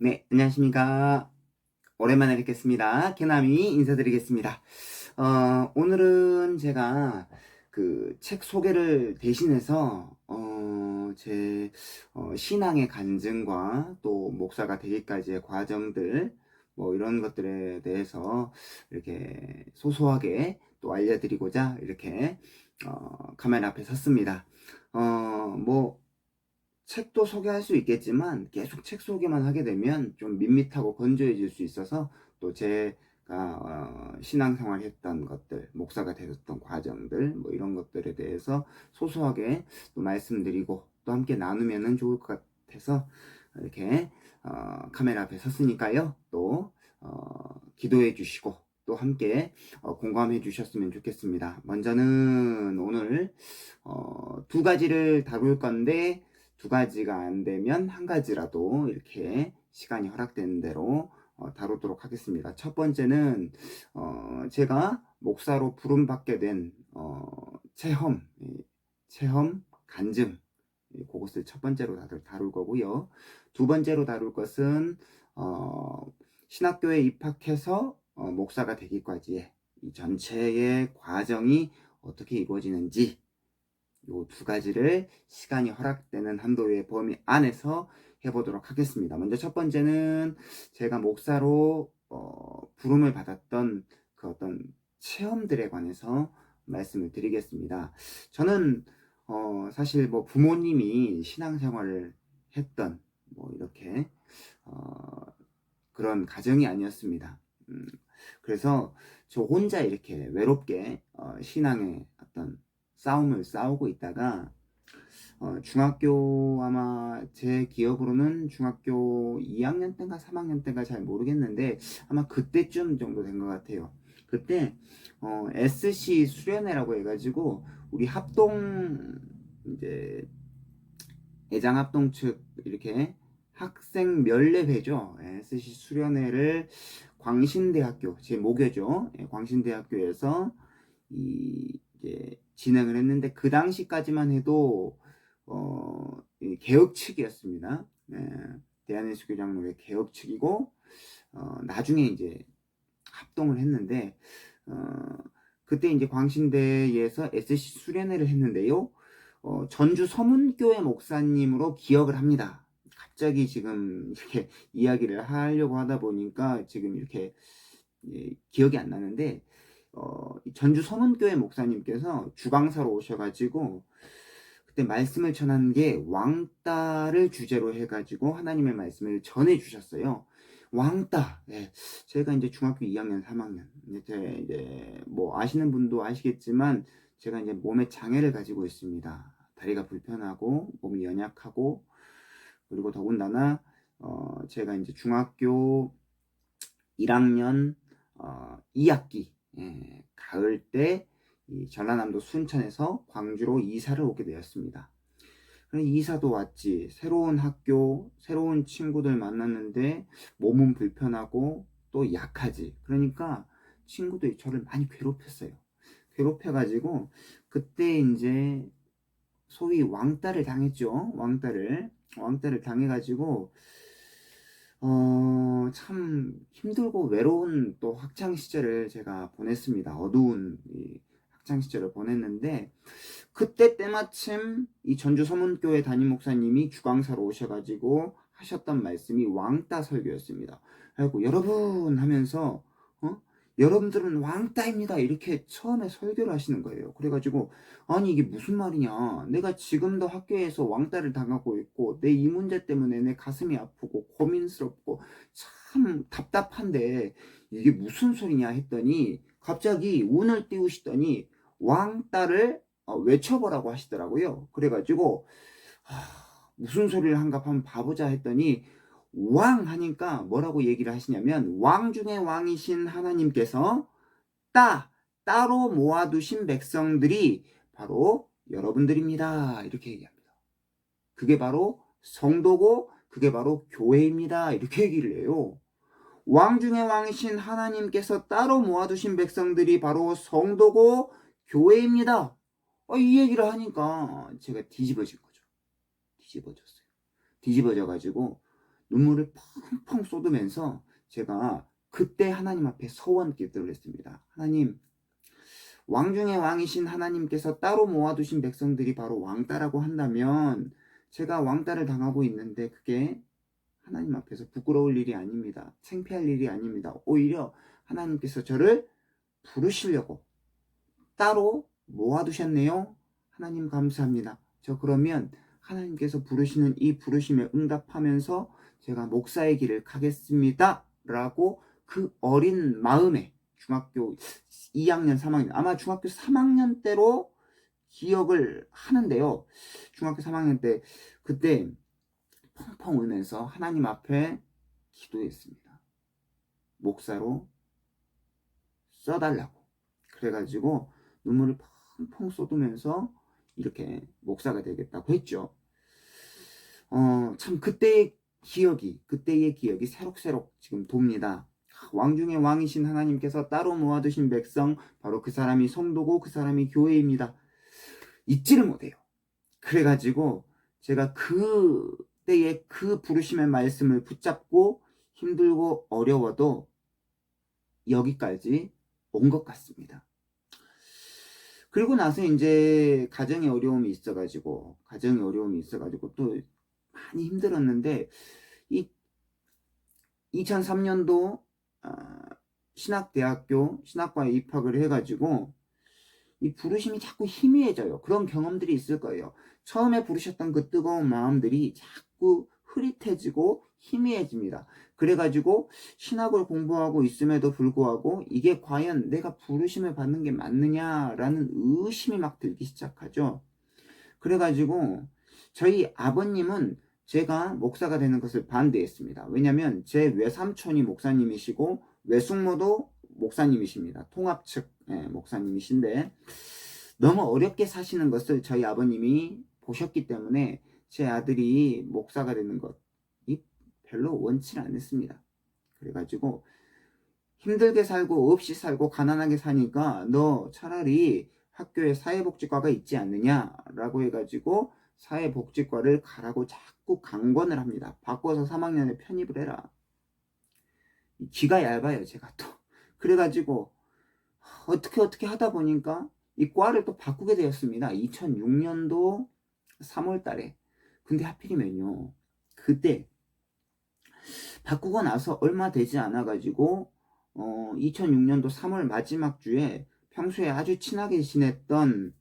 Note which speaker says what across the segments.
Speaker 1: 네, 안녕하십니까. 오랜만에 뵙겠습니다. 개남이 인사드리겠습니다. 오늘은 제가 그 책 소개를 대신해서, 신앙의 간증과 또 목사가 되기까지의 과정들, 뭐 이런 것들에 대해서 이렇게 소소하게 또 알려드리고자 이렇게, 카메라 앞에 섰습니다. 뭐, 책도 소개할 수 있겠지만 계속 책 소개만 하게 되면 좀 밋밋하고 건조해질 수 있어서 또 제가 신앙생활 했던 것들, 목사가 되었던 과정들, 뭐 이런 것들에 대해서 소소하게 또 말씀드리고 또 함께 나누면 좋을 것 같아서 이렇게 카메라 앞에 섰으니까요. 또 기도해 주시고 또 함께 공감해 주셨으면 좋겠습니다. 먼저는 오늘 두 가지를 다룰 건데, 두 가지가 안 되면 한 가지라도 이렇게 시간이 허락되는 대로 다루도록 하겠습니다. 첫 번째는 제가 목사로 부름받게 된 체험 간증, 그것을 첫 번째로 다룰 거고요. 두 번째로 다룰 것은 신학교에 입학해서 목사가 되기까지의 이 전체의 과정이 어떻게 이루어지는지, 요 두 가지를 시간이 허락되는 한도의 범위 안에서 해보도록 하겠습니다. 먼저 첫 번째는 제가 목사로 부름을 받았던 그 어떤 체험들에 관해서 말씀을 드리겠습니다. 저는 사실 뭐 부모님이 신앙생활을 했던 뭐 이렇게 그런 가정이 아니었습니다. 그래서 저 혼자 이렇게 외롭게 신앙의 어떤 싸움을 싸우고 있다가 중학교, 아마 제 기억으로는 중학교 2학년 때인가 3학년 때인가 잘 모르겠는데 아마 그때쯤 정도 된 것 같아요. 그때 SC 수련회라고 해가지고 우리 합동, 이제 애장합동 측 이렇게 학생 면례회죠. SC 수련회를 광신대학교, 제 모교죠. 광신대학교에서 이제 진행을 했는데, 그 당시까지만 해도 개혁 측이었습니다. 대한예수교장로회 개혁 측이고, 나중에 이제 합동을 했는데, 그때 이제 광신대에서 SC 수련회를 했는데요. 전주 서문교회 목사님으로 기억을 합니다. 갑자기 지금 이렇게 이야기를 하려고 하다 보니까 지금 이렇게 기억이 안 나는데, 전주 서문교회 목사님께서 주강사로 오셔가지고 그때 말씀을 전한 게 왕따를 주제로 해가지고 하나님의 말씀을 전해 주셨어요. 왕따. 예. 제가 이제 중학교 2학년, 3학년. 이제 뭐 아시는 분도 아시겠지만 제가 이제 몸에 장애를 가지고 있습니다. 다리가 불편하고 몸이 연약하고, 그리고 더군다나 제가 이제 중학교 1학년 2학기 가을 때 이 전라남도 순천에서 광주로 이사를 오게 되었습니다. 이사도 왔지, 새로운 학교, 새로운 친구들 만났는데 몸은 불편하고 또 약하지. 그러니까 친구들이 저를 많이 괴롭혔어요. 괴롭혀가지고 그때 이제 소위 왕따를 당했죠. 왕따를 당해가지고 참 힘들고 외로운 또 학창 시절을 제가 보냈습니다. 어두운 이 학창 시절을 보냈는데, 그때 때마침 이 전주 서문교회 담임 목사님이 주강사로 오셔가지고 하셨던 말씀이 왕따 설교였습니다. 그리고 여러분 하면서 여러분들은 왕따입니다, 이렇게 처음에 설교를 하시는 거예요. 그래가지고 아니 이게 무슨 말이냐, 내가 지금도 학교에서 왕따를 당하고 있고 내 이 문제 때문에 내 가슴이 아프고 고민스럽고 참 답답한데 이게 무슨 소리냐 했더니 갑자기 운을 띄우시더니 왕따를 외쳐보라고 하시더라고요. 그래가지고 무슨 소리를 한가 한번 봐보자 했더니, 왕 하니까 뭐라고 얘기를 하시냐면, 왕 중에 왕이신 하나님께서 따로 모아두신 백성들이 바로 여러분들입니다, 이렇게 얘기합니다. 그게 바로 성도고 그게 바로 교회입니다, 이렇게 얘기를 해요. 왕 중에 왕이신 하나님께서 따로 모아두신 백성들이 바로 성도고 교회입니다. 이 얘기를 하니까 제가 뒤집어진 거죠. 뒤집어졌어요. 뒤집어져 가지고 눈물을 펑펑 쏟으면서 제가 그때 하나님 앞에 서원 기도를 했습니다. 하나님, 왕 중의 왕이신 하나님께서 따로 모아두신 백성들이 바로 왕따라고 한다면 제가 왕따를 당하고 있는데 그게 하나님 앞에서 부끄러울 일이 아닙니다. 창피할 일이 아닙니다. 오히려 하나님께서 저를 부르시려고 따로 모아두셨네요. 하나님 감사합니다. 저 그러면 하나님께서 부르시는 이 부르심에 응답하면서 제가 목사의 길을 가겠습니다. 라고 그 어린 마음에 중학교 2학년, 3학년, 아마 중학교 3학년 때로 기억을 하는데요. 중학교 3학년 때 그때 펑펑 울면서 하나님 앞에 기도했습니다. 목사로 써달라고. 그래가지고 눈물을 펑펑 쏟으면서 이렇게 목사가 되겠다고 했죠. 참 그때의 기억이 새록새록 지금 돕니다. 왕 중의 왕이신 하나님께서 따로 모아두신 백성, 바로 그 사람이 성도고 그 사람이 교회입니다. 잊지를 못해요. 그래가지고 제가 그때의 그 부르심의 말씀을 붙잡고 힘들고 어려워도 여기까지 온 것 같습니다. 그리고 나서 이제 가정에 어려움이 있어가지고 또 많이 힘들었는데 이 2003년도 신학대학교 신학과에 입학을 해가지고 이 부르심이 자꾸 희미해져요. 그런 경험들이 있을 거예요. 처음에 부르셨던 그 뜨거운 마음들이 자꾸 흐릿해지고 희미해집니다. 그래가지고 신학을 공부하고 있음에도 불구하고 이게 과연 내가 부르심을 받는 게 맞느냐라는 의심이 막 들기 시작하죠. 그래가지고 저희 아버님은 제가 목사가 되는 것을 반대했습니다. 왜냐하면 제 외삼촌이 목사님이시고 외숙모도 목사님이십니다. 통합 측 목사님이신데 너무 어렵게 사시는 것을 저희 아버님이 보셨기 때문에 제 아들이 목사가 되는 것이 별로 원치를 않았습니다. 그래가지고 힘들게 살고 없이 살고 가난하게 사니까 너 차라리 학교에 사회복지과가 있지 않느냐라고 해가지고 사회복지과를 가라고 자꾸 강권을 합니다. 바꿔서 3학년에 편입을 해라. 기가 얇아요, 제가 또. 그래가지고 어떻게 하다 보니까 이 과를 또 바꾸게 되었습니다. 2006년도 3월 달에. 근데 하필이면요, 그때 바꾸고 나서 얼마 되지 않아가지고 2006년도 3월 마지막 주에 평소에 아주 친하게 지냈던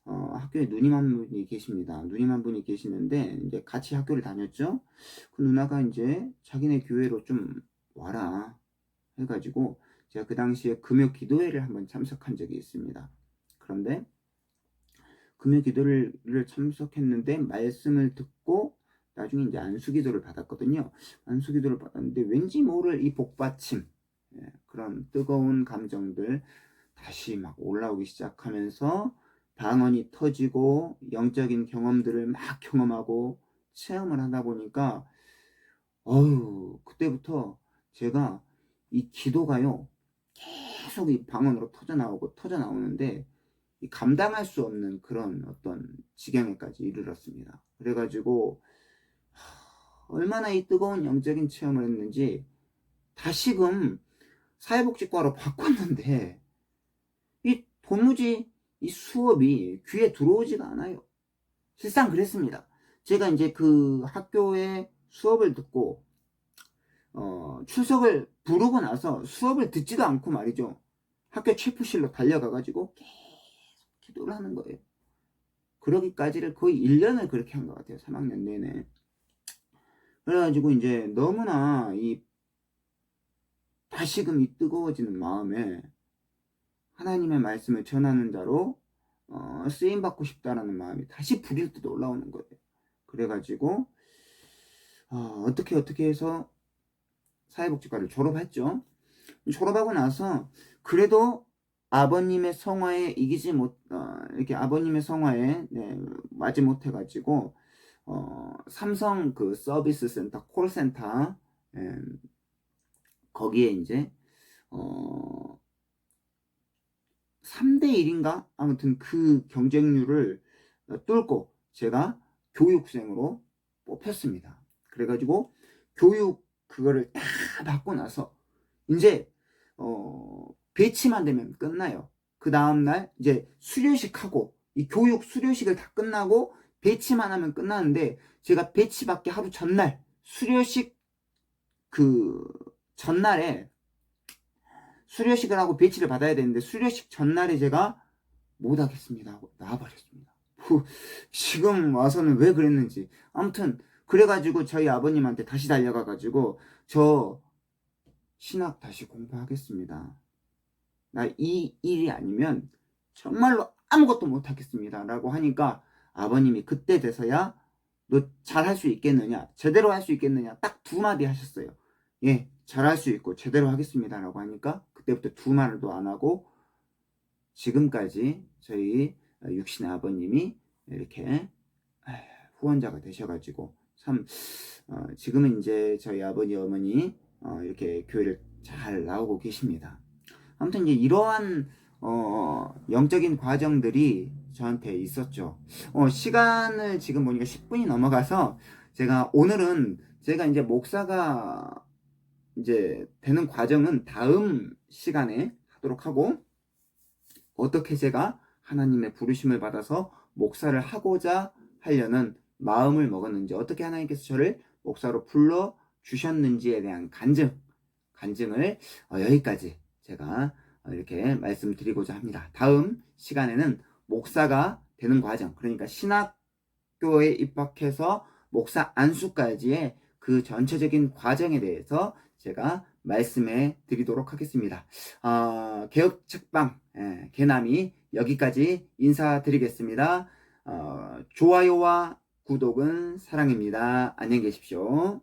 Speaker 1: 학교에 누님 한 분이 계십니다. 누님 한 분이 계시는데 이제 같이 학교를 다녔죠. 그 누나가 이제 자기네 교회로 좀 와라 해가지고 제가 그 당시에 금요 기도회를 한번 참석한 적이 있습니다. 그런데 금요 기도를 참석했는데 말씀을 듣고 나중에 이제 안수기도를 받았거든요. 안수기도를 받았는데 왠지 모를 이 복받침, 그런 뜨거운 감정들 다시 막 올라오기 시작하면서 방언이 터지고 영적인 경험들을 막 경험하고 체험을 하다 보니까 그때부터 제가 이 기도가요 계속 이 방언으로 터져 나오는데 감당할 수 없는 그런 어떤 지경에까지 이르렀습니다. 그래가지고 얼마나 이 뜨거운 영적인 체험을 했는지 다시금 사회복지과로 바꿨는데 이 도무지 이 수업이 귀에 들어오지가 않아요. 실상 그랬습니다. 제가 이제 그 학교에 수업을 듣고 출석을 부르고 나서 수업을 듣지도 않고 말이죠. 학교 체프실로 달려가가지고 계속 기도를 하는 거예요. 그러기까지를 거의 1년을 그렇게 한 것 같아요. 3학년 내내. 그래가지고 이제 너무나 다시금 이 뜨거워지는 마음에 하나님의 말씀을 전하는 자로 쓰임받고 싶다라는 마음이 다시 불일 듯 올라오는 거예요. 그래가지고 어떻게 해서 사회복지과를 졸업했죠. 졸업하고 나서 그래도 아버님의 성화에 이렇게 아버님의 성화에 맞지 못해가지고 삼성 그 서비스 센터 콜센터 거기에 이제 3대1인가 아무튼 그 경쟁률을 뚫고 제가 교육생으로 뽑혔습니다. 그래가지고 교육 그거를 다 받고 나서 이제 배치만 되면 끝나요. 그 다음날 이제 수료식하고 이 교육 수료식을 다 끝나고 배치만 하면 끝나는데, 제가 배치받기 하루 전날 수료식 그 전날에 수료식을 하고 배치를 받아야 되는데, 수료식 전날에 제가 못하겠습니다 하고 나와버렸습니다. 지금 와서는 왜 그랬는지. 아무튼 그래가지고 저희 아버님한테 다시 달려가가지고 저 신학 다시 공부하겠습니다. 나 이 일이 아니면 정말로 아무것도 못하겠습니다 라고 하니까, 아버님이 그때 돼서야 너 잘할 수 있겠느냐, 제대로 할 수 있겠느냐, 딱 두 마디 하셨어요. 예, 잘할 수 있고 제대로 하겠습니다 라고 하니까 그때부터 두 말도 안 하고 지금까지 저희 육신의 아버님이 이렇게 후원자가 되셔가지고 참 지금은 이제 저희 아버지 어머니 이렇게 교회를 잘 나오고 계십니다. 아무튼 이제 이러한 영적인 과정들이 저한테 있었죠. 시간을 지금 보니까 10분이 넘어가서 오늘은 제가 이제 목사가 이제 되는 과정은 다음 시간에 하도록 하고, 어떻게 제가 하나님의 부르심을 받아서 목사를 하고자 하려는 마음을 먹었는지, 어떻게 하나님께서 저를 목사로 불러 주셨는지에 대한 간증을 여기까지 제가 이렇게 말씀드리고자 합니다. 다음 시간에는 목사가 되는 과정, 그러니까 신학교에 입학해서 목사 안수까지의 그 전체적인 과정에 대해서 제가 말씀해 드리도록 하겠습니다. 개혁 책방 개남이 여기까지 인사드리겠습니다. 좋아요와 구독은 사랑입니다. 안녕히 계십시오.